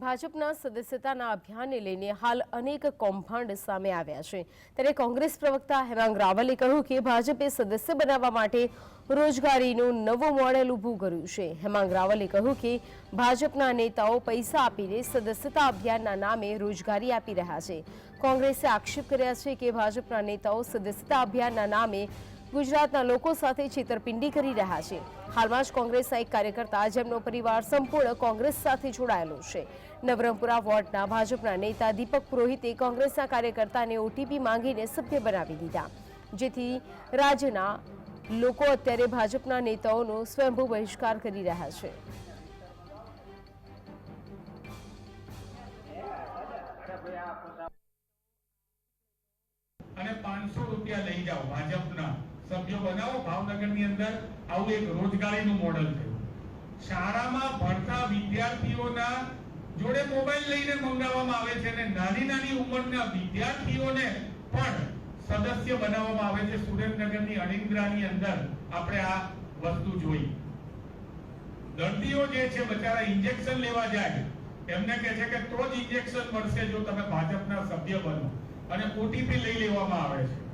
ભાજપના સદસ્યતાના અભિયાનને લઈને હાલ અનેક કૌભાંડ સામે આવ્યા છે ત્યારે કોંગ્રેસ પ્રવક્તા હેમાંગ રાવલે કહ્યું કે ભાજપે સદસ્ય બનાવવા માટે રોજગારીનું નવું મોડેલ ઊભું કર્યું છે। હેમાંગ રાવલે કહ્યું કે ભાજપના નેતાઓ પૈસા આપીને સદસ્યતા અભિયાનના નામે રોજગારી આપી રહ્યા છે। કોંગ્રેસે આક્ષેપ કર્યા છે કે ભાજપના નેતાઓ સદસ્યતા અભિયાનના નામે ગુજરાતના લોકો સાથે છેતરપિંડી કરી રહ્યા છે। હાલમાં જ કોંગ્રેસના એક કાર્યકર્તા જેમનો પરિવાર સંપૂર્ણ કોંગ્રેસ સાથે જોડાયેલો છે નવરંગપુરા વોર્ડના ભાજપના નેતા દીપક પુરોહિતે કોંગ્રેસના કાર્યકર્તાને ઓટીપી માંગીને સભ્ય બનાવી દીધા, જેથી રાજ્યના લોકો અત્યારે ભાજપના નેતાઓનો સ્વયંભૂ બહિષ્કાર કરી રહ્યા છે। અને 500 રૂપિયા લઈ જાઓ ભાજપના સભ્યો બનાવો। ભાવનગરની અંદર આવું એક રોજગારીનું મોડેલ થયું। શાળામાં ભણતા વિદ્યાર્થીઓના જોડે મોબાઈલ લઈને મંગાવવામાં આવે છે અને નાની નાની ઉંમરના વિદ્યાર્થીઓને પણ સદસ્ય બનાવવામાં આવે છે। સુરેન્દ્રનગરની અણિંદ્રાની અંદર આપણે આ વસ્તુ જોઈ। દર્દીઓ જે છે બચારા ઇન્જેક્શન લેવા જાય, એમને કહે છે કે તો જ ઇન્જેક્શન મળશે જો તમે ભાજપના સભ્ય બનો, અને ઓટીપી લઈ લેવામાં આવે છે।